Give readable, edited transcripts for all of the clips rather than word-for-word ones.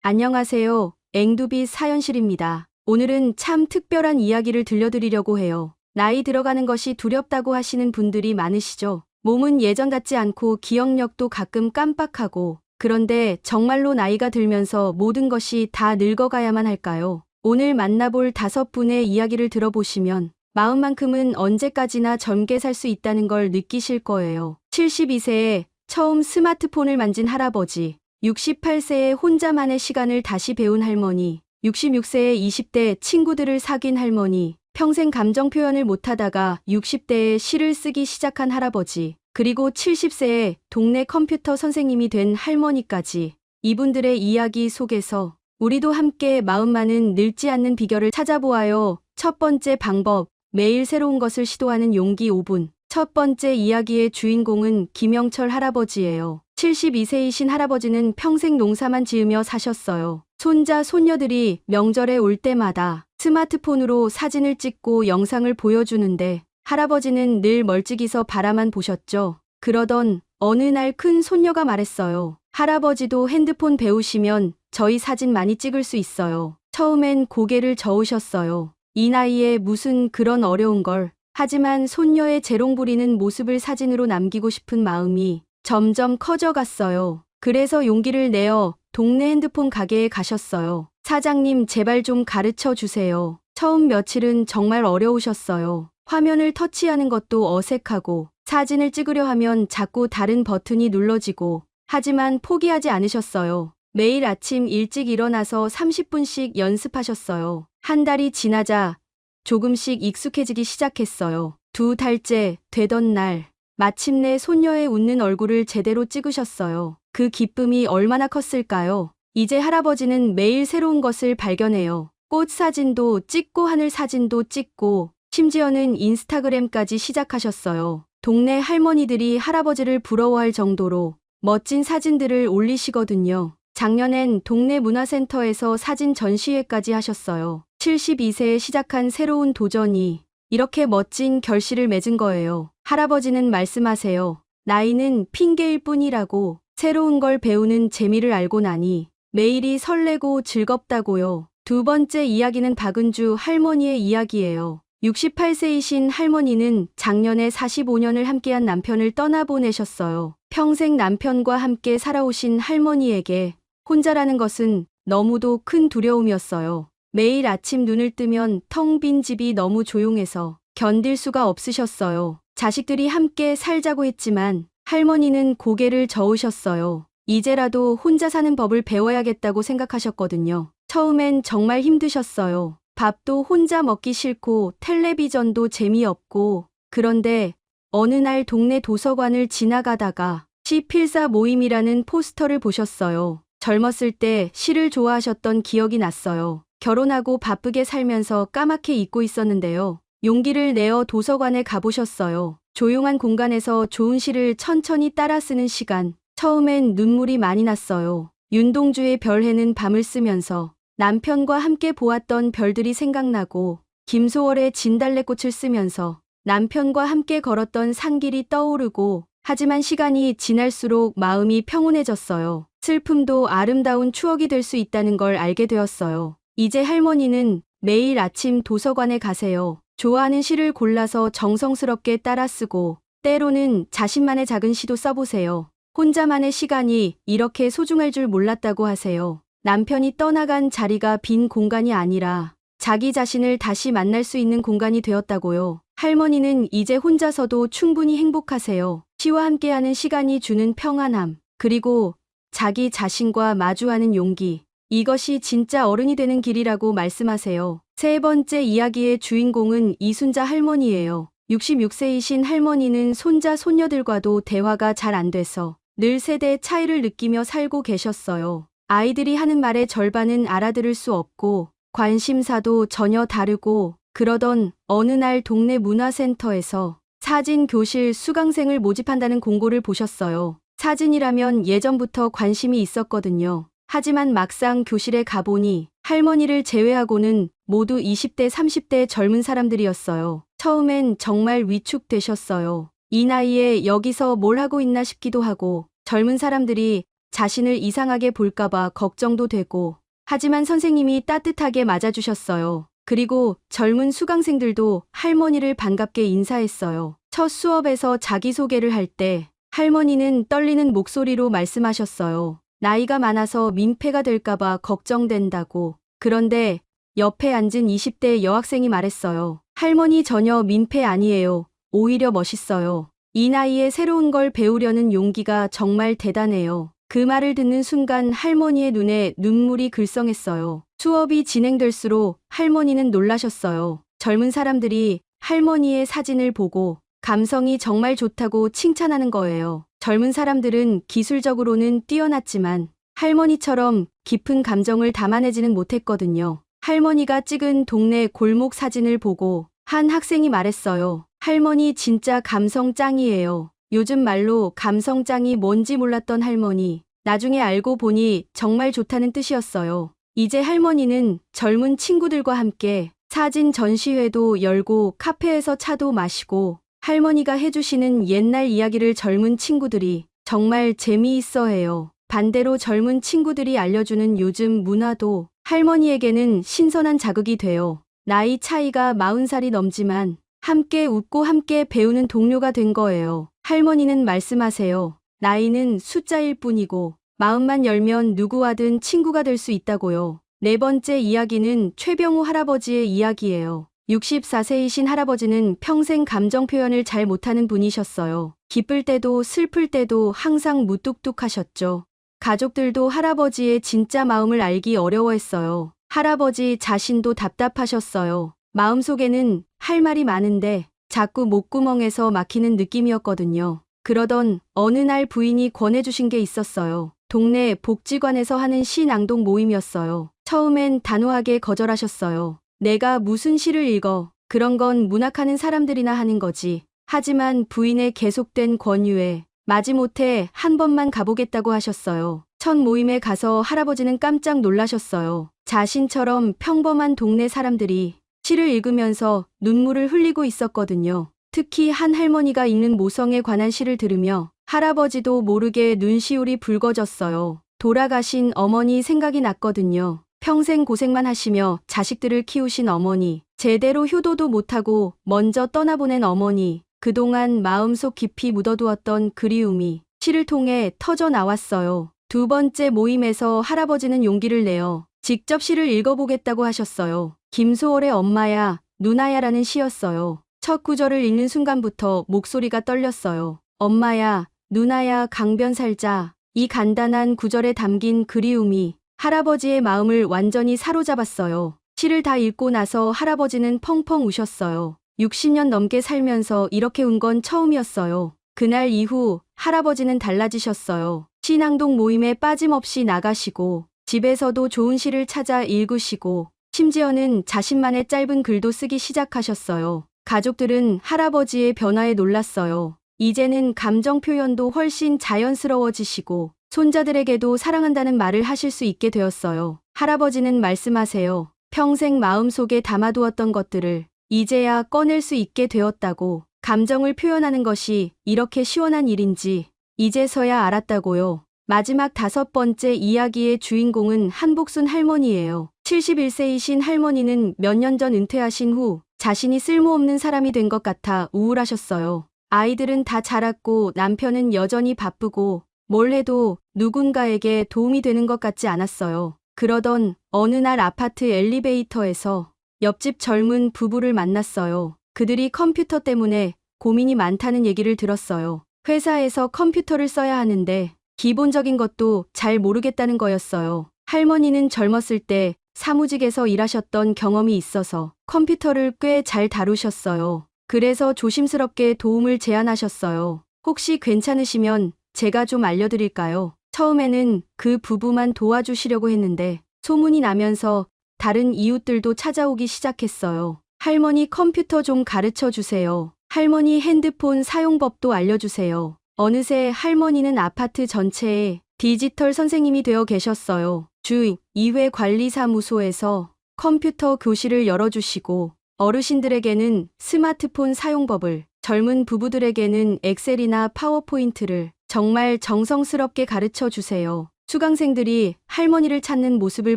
안녕하세요. 앵두비 사연실입니다. 오늘은 참 특별한 이야기를 들려드리려고 해요. 나이 들어가는 것이 두렵다고 하시는 분들이 많으시죠? 몸은 예전 같지 않고 기억력도 가끔 깜빡하고, 그런데 정말로 나이가 들면서 모든 것이 다 늙어가야만 할까요? 오늘 만나볼 5분의 이야기를 들어보시면 마음만큼은 언제까지나 젊게 살 수 있다는 걸 느끼실 거예요. 72세에 처음 스마트폰을 만진 할아버지, 68세에 혼자만의 시간을 다시 배운 할머니, 66세에 20대 친구들을 사귄 할머니, 평생 감정 표현을 못하다가 60대에 시를 쓰기 시작한 할아버지, 그리고 70세에 동네 컴퓨터 선생님이 된 할머니까지 이분들의 이야기 속에서 우리도 함께 마음만은 늙지 않는 비결을 찾아보아요. 첫 번째 방법, 매일 새로운 것을 시도하는 용기 5분. 첫 번째 이야기의 주인공은 김영철 할아버지예요. 72세이신 할아버지는 평생 농사만 지으며 사셨어요. 손자, 손녀들이 명절에 올 때마다 스마트폰으로 사진을 찍고 영상을 보여주는데 할아버지는 늘 멀찍이서 바라만 보셨죠. 그러던 어느 날 큰 손녀가 말했어요. 할아버지도 핸드폰 배우시면 저희 사진 많이 찍을 수 있어요. 처음엔 고개를 저으셨어요. 이 나이에 무슨 그런 어려운 걸. 하지만 손녀의 재롱부리는 모습을 사진으로 남기고 싶은 마음이 점점 커져갔어요. 그래서 용기를 내어 동네 핸드폰 가게에 가셨어요. 사장님, 제발 좀 가르쳐 주세요. 처음 며칠은 정말 어려우셨어요. 화면을 터치하는 것도 어색하고 사진을 찍으려 하면 자꾸 다른 버튼이 눌러지고, 하지만 포기하지 않으셨어요. 매일 아침 일찍 일어나서 30분씩 연습하셨어요. 한 달이 지나자 조금씩 익숙해지기 시작했어요. 2달째 되던 날, 마침내 손녀의 웃는 얼굴을 제대로 찍으셨어요. 그 기쁨이 얼마나 컸을까요? 이제 할아버지는 매일 새로운 것을 발견해요. 꽃 사진도 찍고 하늘 사진도 찍고, 심지어는 인스타그램까지 시작하셨어요. 동네 할머니들이 할아버지를 부러워할 정도로 멋진 사진들을 올리시거든요. 작년엔 동네 문화센터에서 사진 전시회까지 하셨어요. 72세에 시작한 새로운 도전이 이렇게 멋진 결실을 맺은 거예요. 할아버지는 말씀하세요. 나이는 핑계일 뿐이라고. 새로운 걸 배우는 재미를 알고 나니 매일이 설레고 즐겁다고요. 두 번째 이야기는 박은주 할머니의 이야기예요. 68세이신 할머니는 작년에 45년을 함께한 남편을 떠나보내셨어요. 평생 남편과 함께 살아오신 할머니에게 혼자라는 것은 너무도 큰 두려움이었어요. 매일 아침 눈을 뜨면 텅 빈 집이 너무 조용해서 견딜 수가 없으셨어요. 자식들이 함께 살자고 했지만 할머니는 고개를 저으셨어요. 이제라도 혼자 사는 법을 배워야겠다고 생각하셨거든요. 처음엔 정말 힘드셨어요. 밥도 혼자 먹기 싫고 텔레비전도 재미없고. 그런데 어느 날 동네 도서관을 지나가다가 시필사 모임이라는 포스터를 보셨어요. 젊었을 때 시를 좋아하셨던 기억이 났어요. 결혼하고 바쁘게 살면서 까맣게 잊고 있었는데요. 용기를 내어 도서관에 가보셨어요. 조용한 공간에서 좋은 시를 천천히 따라 쓰는 시간. 처음엔 눈물이 많이 났어요. 윤동주의 별해는 밤을 쓰면서 남편과 함께 보았던 별들이 생각나고, 김소월의 진달래꽃을 쓰면서 남편과 함께 걸었던 산길이 떠오르고, 하지만 시간이 지날수록 마음이 평온해졌어요. 슬픔도 아름다운 추억이 될 수 있다는 걸 알게 되었어요. 이제 할머니는 매일 아침 도서관에 가세요. 좋아하는 시를 골라서 정성스럽게 따라 쓰고, 때로는 자신만의 작은 시도 써보세요. 혼자만의 시간이 이렇게 소중할 줄 몰랐다고 하세요. 남편이 떠나간 자리가 빈 공간이 아니라 자기 자신을 다시 만날 수 있는 공간이 되었다고요. 할머니는 이제 혼자서도 충분히 행복하세요. 시와 함께하는 시간이 주는 평안함, 그리고 자기 자신과 마주하는 용기. 이것이 진짜 어른이 되는 길이라고 말씀하세요. 세 번째 이야기의 주인공은 이순자 할머니예요. 66세이신 할머니는 손자, 손녀들과도 대화가 잘 안 돼서 늘 세대 차이를 느끼며 살고 계셨어요. 아이들이 하는 말의 절반은 알아들을 수 없고 관심사도 전혀 다르고, 그러던 어느 날 동네 문화센터에서 사진 교실 수강생을 모집한다는 공고를 보셨어요. 사진이라면 예전부터 관심이 있었거든요. 하지만 막상 교실에 가보니 할머니를 제외하고는 모두 20대, 30대 젊은 사람들이었어요. 처음엔 정말 위축되셨어요. 이 나이에 여기서 뭘 하고 있나 싶기도 하고, 젊은 사람들이 자신을 이상하게 볼까봐 걱정도 되고, 하지만 선생님이 따뜻하게 맞아주셨어요. 그리고 젊은 수강생들도 할머니를 반갑게 인사했어요. 첫 수업에서 자기소개를 할 때 할머니는 떨리는 목소리로 말씀하셨어요. 나이가 많아서 민폐가 될까봐 걱정된다고. 그런데 옆에 앉은 20대 여학생이 말했어요. 할머니 전혀 민폐 아니에요. 오히려 멋있어요. 이 나이에 새로운 걸 배우려는 용기가 정말 대단해요. 그 말을 듣는 순간 할머니의 눈에 눈물이 글썽했어요. 수업이 진행될수록 할머니는 놀라셨어요. 젊은 사람들이 할머니의 사진을 보고 감성이 정말 좋다고 칭찬하는 거예요. 젊은 사람들은 기술적으로는 뛰어났지만 할머니처럼 깊은 감정을 담아내지는 못했거든요. 할머니가 찍은 동네 골목 사진을 보고 한 학생이 말했어요. 할머니 진짜 감성 짱이에요. 요즘 말로 감성 짱이 뭔지 몰랐던 할머니. 나중에 알고 보니 정말 좋다는 뜻이었어요. 이제 할머니는 젊은 친구들과 함께 사진 전시회도 열고 카페에서 차도 마시고 할머니가 해주시는 옛날 이야기를 젊은 친구들이 정말 재미있어 해요. 반대로 젊은 친구들이 알려주는 요즘 문화도 할머니에게는 신선한 자극이 돼요. 나이 차이가 40살이 넘지만 함께 웃고 함께 배우는 동료가 된 거예요. 할머니는 말씀하세요. 나이는 숫자일 뿐이고 마음만 열면 누구와든 친구가 될 수 있다고요. 네 번째 이야기는 최병우 할아버지의 이야기예요. 64세이신 할아버지는 평생 감정 표현을 잘 못하는 분이셨어요. 기쁠 때도 슬플 때도 항상 무뚝뚝하셨죠. 가족들도 할아버지의 진짜 마음을 알기 어려워했어요. 할아버지 자신도 답답하셨어요. 마음속에는 할 말이 많은데 자꾸 목구멍에서 막히는 느낌이었거든요. 그러던 어느 날 부인이 권해주신 게 있었어요. 동네 복지관에서 하는 시 낭독 모임이었어요. 처음엔 단호하게 거절하셨어요. 내가 무슨 시를 읽어. 그런 건 문학하는 사람들이나 하는 거지. 하지만 부인의 계속된 권유에 마지못해 한 번만 가보겠다고 하셨어요. 첫 모임에 가서 할아버지는 깜짝 놀라셨어요. 자신처럼 평범한 동네 사람들이 시를 읽으면서 눈물을 흘리고 있었거든요. 특히 한 할머니가 읽는 모성에 관한 시를 들으며 할아버지도 모르게 눈시울이 붉어졌어요. 돌아가신 어머니 생각이 났거든요. 평생 고생만 하시며 자식들을 키우신 어머니, 제대로 효도도 못하고 먼저 떠나보낸 어머니, 그동안 마음속 깊이 묻어두었던 그리움이 시를 통해 터져 나왔어요. 두 번째 모임에서 할아버지는 용기를 내어 직접 시를 읽어보겠다고 하셨어요. 김소월의 엄마야, 누나야라는 시였어요. 첫 구절을 읽는 순간부터 목소리가 떨렸어요. 엄마야, 누나야, 강변 살자. 이 간단한 구절에 담긴 그리움이 할아버지의 마음을 완전히 사로잡았어요. 시를 다 읽고 나서 할아버지는 펑펑 우셨어요. 60년 넘게 살면서 이렇게 운 건 처음이었어요. 그날 이후 할아버지는 달라지셨어요. 시낭독 모임에 빠짐없이 나가시고 집에서도 좋은 시를 찾아 읽으시고 심지어는 자신만의 짧은 글도 쓰기 시작하셨어요. 가족들은 할아버지의 변화에 놀랐어요. 이제는 감정 표현도 훨씬 자연스러워지시고 손자들에게도 사랑한다는 말을 하실 수 있게 되었어요. 할아버지는 말씀하세요. 평생 마음속에 담아두었던 것들을 이제야 꺼낼 수 있게 되었다고. 감정을 표현하는 것이 이렇게 시원한 일인지 이제서야 알았다고요. 마지막 5번째 이야기의 주인공은 한복순 할머니예요. 71세이신 할머니는 몇 년 전 은퇴하신 후 자신이 쓸모없는 사람이 된 것 같아 우울하셨어요. 아이들은 다 자랐고 남편은 여전히 바쁘고 뭘 해도 누군가에게 도움이 되는 것 같지 않았어요. 그러던 어느 날 아파트 엘리베이터에서 옆집 젊은 부부를 만났어요. 그들이 컴퓨터 때문에 고민이 많다는 얘기를 들었어요. 회사에서 컴퓨터를 써야 하는데 기본적인 것도 잘 모르겠다는 거였어요. 할머니는 젊었을 때 사무직에서 일하셨던 경험이 있어서 컴퓨터를 꽤 잘 다루셨어요. 그래서 조심스럽게 도움을 제안하셨어요. 혹시 괜찮으시면 제가 좀 알려드릴까요? 처음에는 그 부부만 도와주시려고 했는데 소문이 나면서 다른 이웃들도 찾아오기 시작했어요. 할머니 컴퓨터 좀 가르쳐 주세요. 할머니 핸드폰 사용법도 알려주세요. 어느새 할머니는 아파트 전체에 디지털 선생님이 되어 계셨어요. 주 2회 관리사무소에서 컴퓨터 교실을 열어주시고 어르신들에게는 스마트폰 사용법을, 젊은 부부들에게는 엑셀이나 파워포인트를, 정말 정성스럽게 가르쳐 주세요. 수강생들이 할머니를 찾는 모습을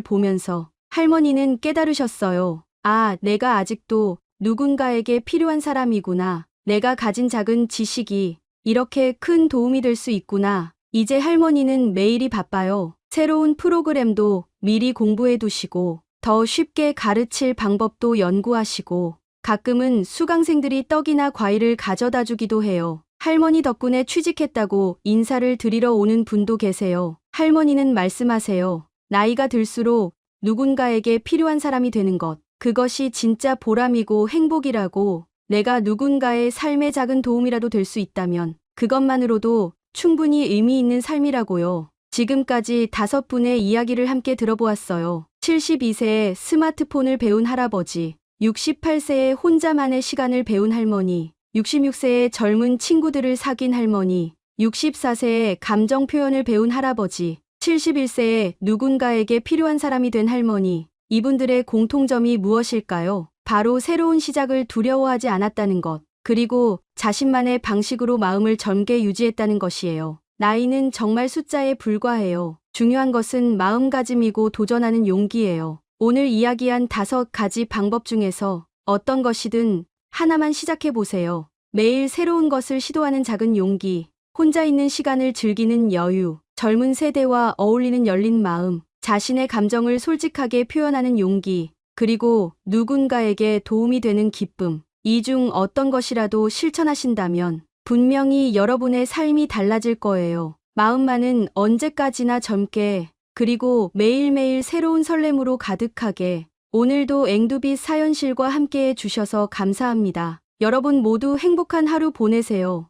보면서 할머니는 깨달으셨어요. 아, 내가 아직도 누군가에게 필요한 사람이구나. 내가 가진 작은 지식이 이렇게 큰 도움이 될 수 있구나. 이제 할머니는 매일이 바빠요. 새로운 프로그램도 미리 공부해 두시고 더 쉽게 가르칠 방법도 연구하시고 가끔은 수강생들이 떡이나 과일을 가져다 주기도 해요. 할머니 덕분에 취직했다고 인사를 드리러 오는 분도 계세요. 할머니는 말씀하세요. 나이가 들수록 누군가에게 필요한 사람이 되는 것. 그것이 진짜 보람이고 행복이라고. 내가 누군가의 삶에 작은 도움이라도 될 수 있다면 그것만으로도 충분히 의미 있는 삶이라고요. 지금까지 5분의 이야기를 함께 들어보았어요. 72세에 스마트폰을 배운 할아버지, 68세에 혼자만의 시간을 배운 할머니, 66세에 젊은 친구들을 사귄 할머니, 64세에 감정 표현을 배운 할아버지, 71세에 누군가에게 필요한 사람이 된 할머니. 이분들의 공통점이 무엇일까요? 바로 새로운 시작을 두려워하지 않았다는 것, 그리고 자신만의 방식으로 마음을 젊게 유지했다는 것이에요. 나이는 정말 숫자에 불과해요. 중요한 것은 마음가짐이고 도전하는 용기예요. 오늘 이야기한 5가지 방법 중에서 어떤 것이든 하나만 시작해 보세요. 매일 새로운 것을 시도하는 작은 용기, 혼자 있는 시간을 즐기는 여유, 젊은 세대와 어울리는 열린 마음, 자신의 감정을 솔직하게 표현하는 용기, 그리고 누군가에게 도움이 되는 기쁨. 이 중 어떤 것이라도 실천하신다면 분명히 여러분의 삶이 달라질 거예요. 마음만은 언제까지나 젊게, 그리고 매일매일 새로운 설렘으로 가득하게. 오늘도 앵두빛 사연실과 함께해 주셔서 감사합니다. 여러분 모두 행복한 하루 보내세요.